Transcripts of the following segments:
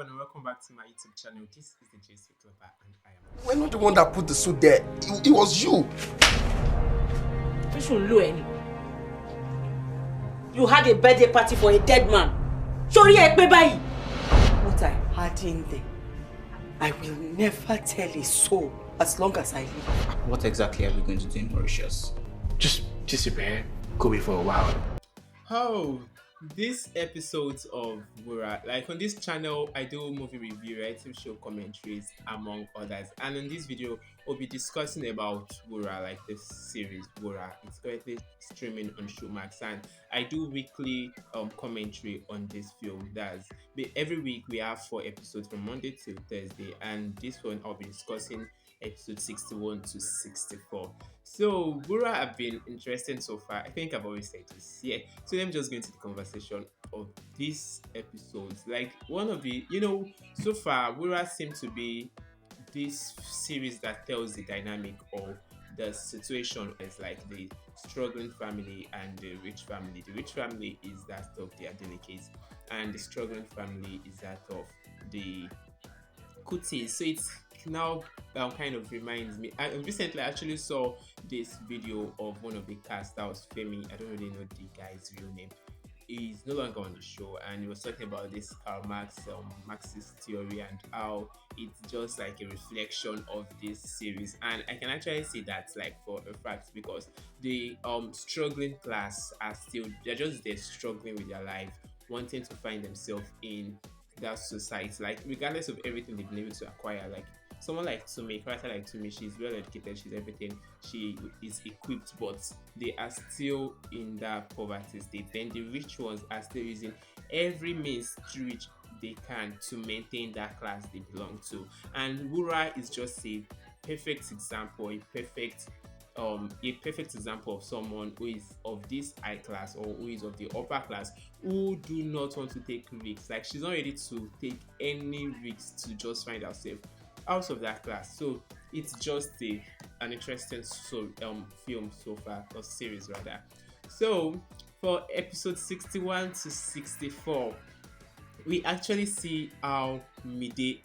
everyone, and welcome back to my YouTube channel. This is the JC Clubber, and I am. We're not the one that put the suit there. It was you. You had a birthday party for a dead man. Sorry, what I had in there, I will never tell a soul as long as I live. What exactly are we going to do in Mauritius? Just prepare. Go away for a while. Oh, this episodes of Wura, like on this channel, I do movie review, reality show commentaries, among others. And in this video, we'll be discussing about Wura, like this series Wura. It's currently streaming on Showmax, and I do weekly commentary on this film. Every week we have 4 episodes from Monday till Thursday, and this one I'll be discussing episode 61 to 64. So Wura have been interesting so far. I think I've always said this. Yeah. So let me just go into the conversation of these episodes. Like one of the, so far Wura seems to be this series that tells the dynamic of the situation as like the struggling family and the rich family. The rich family is that of the Adeleke's, and the struggling family is that of the Kuti. So it's now kind of reminds me. I recently actually saw this video of one of the cast that was Femi. I don't really know the guy's real name. He's no longer on the show, and he was talking about this Karl Marx Marxist theory and how it's just like a reflection of this series. And I can actually say that like for a fact, because the struggling class they're just there struggling with their life, wanting to find themselves in that society, like regardless of everything they've been able to acquire. Like someone like Tumi, character like Tumi, she's well educated, she's everything, she is equipped, but they are still in that poverty state. Then the rich ones are still using every means through which they can to maintain that class they belong to. And Wura is just a perfect example, a perfect example of someone who is of this high class or who is of the upper class, who do not want to take risks. Like she's not ready to take any risks to just find herself out of that class. So it's just an interesting film so far, or series rather. So for episode 61 to 64, we actually see how Lolu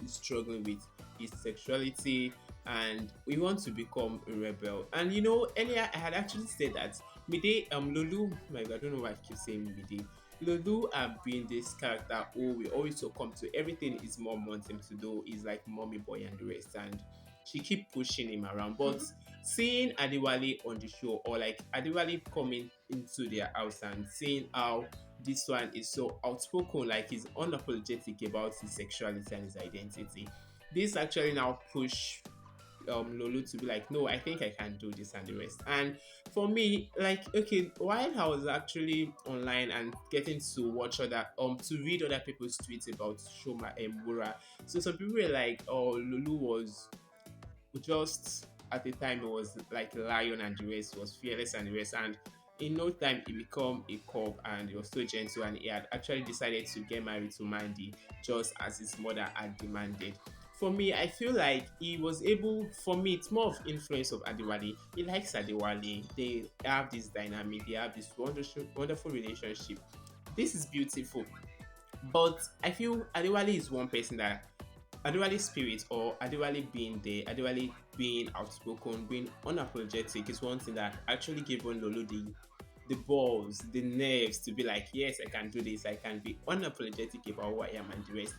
is struggling with his sexuality, and we want to become a rebel. And earlier I had actually said that Lolu, I don't know why I keep saying Mide. Lolu have been this character who we always succumb to everything his mom wants him to do. Is like mommy boy and the rest, and she keep pushing him around. But seeing Adewale on the show, or like Adewale coming into their house and seeing how this one is so outspoken, like he's unapologetic about his sexuality and his identity, this actually now push Lolu to be like, no, I think I can do this and the rest. And for me, like, okay, while I was actually online and getting to watch to read other people's tweets about Wura, so some people were like, oh, Lolu was just, at the time, it was like lion and the rest, was fearless and the rest, and in no time he became a cub and he was so gentle, and he had actually decided to get married to Mandy just as his mother had demanded. For me, I feel like he was able, for me, it's more of influence of Adewale. He likes Adewale. They have this dynamic. They have this wonderful relationship. This is beautiful. But I feel Adewale is one person that, Adewale's spirit, or Adewale being there, Adewale being outspoken, being unapologetic, is one thing that actually gave Lolu the balls, the nerves to be like, yes, I can do this. I can be unapologetic about who I am and the rest.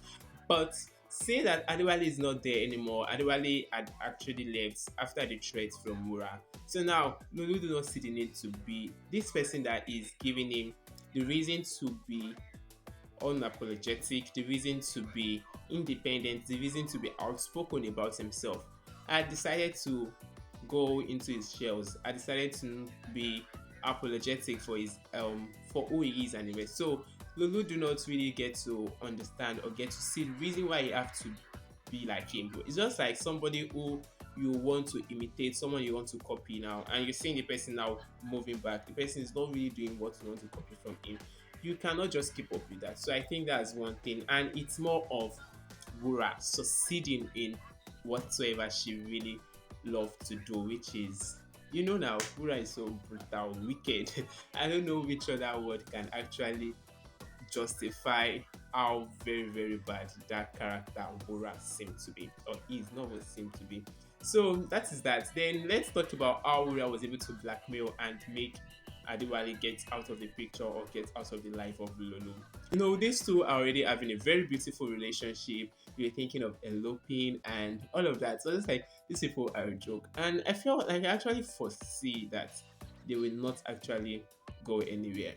But say that Adewale is not there anymore. Adewale had actually left after the threat from Wura. So now Lolu do not see the need to be this person that is giving him the reason to be unapologetic, the reason to be independent, the reason to be outspoken about himself. I decided to go into his shells. I decided to be apologetic for his for who he is and the rest. So Lolu do not really get to understand or get to see the reason why you have to be like him. It's just like somebody who you want to imitate, someone you want to copy now, and you're seeing the person now moving back. The person is not really doing what you want to copy from him. You cannot just keep up with that. So I think that's one thing, and it's more of Wura succeeding in whatsoever she really loved to do, which is, now Wura is so brutal, wicked. I don't know which other word can actually justify how very very bad that character Wura seemed to be, or is not what seemed to be. So that is that. Then let's talk about how Wura was able to blackmail and make Adewale get out of the picture or get out of the life of Lolu. You know, these two are already having a very beautiful relationship. You're thinking of eloping and all of that. So it's like these people are a joke. And I felt like I actually foresee that they will not actually go anywhere.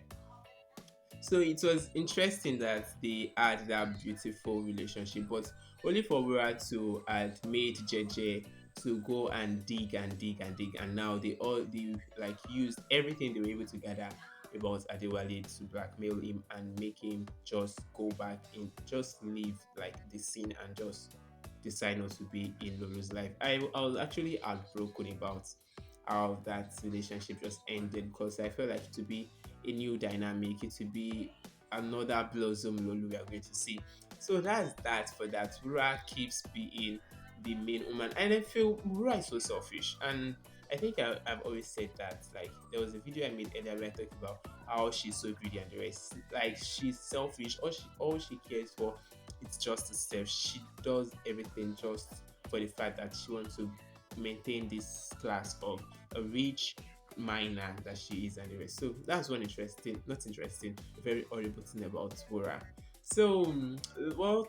So it was interesting that they had that beautiful relationship, but only for Wura to had made JJ to go and dig and dig and dig, and now they like used everything they were able to gather about Adewale to blackmail him and make him just go back in, just leave like the scene and just decide not to be in Lulu's life. I was actually heartbroken about how that relationship just ended because I felt like it to be a new dynamic, it to be another blossom Lolu we are going to see. So that's that for that. Wura keeps being the main woman, and I feel Wura is so selfish. And I think I've always said that. Like there was a video I made earlier where I talked about how she's so greedy and the rest. Like she's selfish. All she cares for is just herself. She does everything just for the fact that she wants to maintain this class of a rich minor that she is and the rest. So that's one interesting, not interesting, very horrible thing about Wura. So what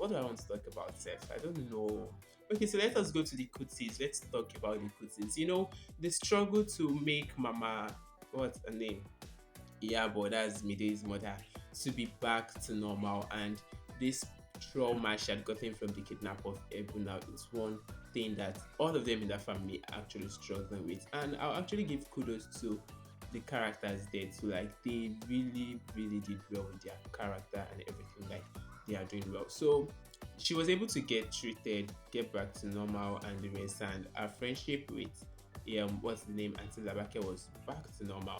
do I want to talk about, Seth? I don't know. Okay, so let us go to the Kutis. Let's talk about the Kutis. You know, the struggle to make Mama, what's her name? Iyabo, that's Mide's mother, to be back to normal, and this trauma she had gotten from the kidnap of Ebu now it's one thing that all of them in that family are actually struggling with. And I'll actually give kudos to the characters there too. Like they really, really did well with their character and everything. Like they are doing well. So she was able to get treated, get back to normal and the rest, and our friendship with what's the name, Auntie Labake was back to normal.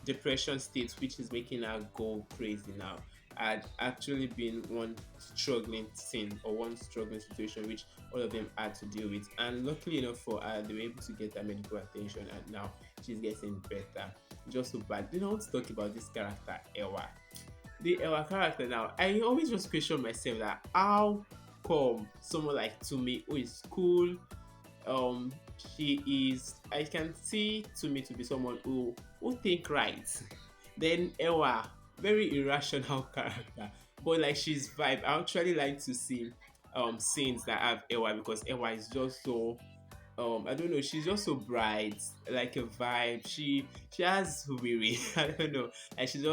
Depression state, which is making her go crazy now, had actually been one struggling thing or one struggling situation which all of them had to deal with. And luckily enough for her, they were able to get that medical attention, and now she's getting better. Just so bad. You know, I want to talk about this character, Ewa. The Ewa character now, I always just question myself that how come someone like Tumi, who is cool, she is, I can see Tumi to be someone who think right. Then Ewa, very irrational character, but like she's vibe. I actually like to see scenes that have Ewa, because Ewa is just so I don't know, she's just so bright, like a vibe. She has weary. I don't know, and she's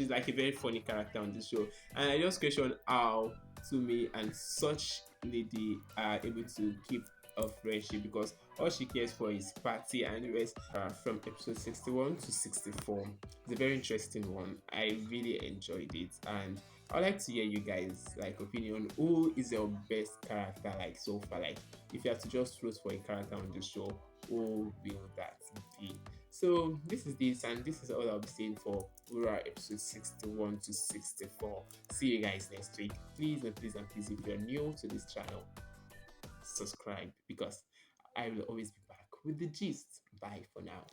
like a very funny character on the show. And I just question how Tumi and such lady are able to keep a friendship, because all she cares for is party and the rest. From episode 61 to 64, it's a very interesting one. I really enjoyed it, and I'd like to hear you guys like opinion. Who is your best character like so far? Like if you have to just vote for a character on the show, who will that be? So this is this, and this is all I'll be saying for Wura episode 61 to 64. See you guys next week. Please and please and please, if you're new to this channel, subscribe, because I will always be back with the gist. Bye for now.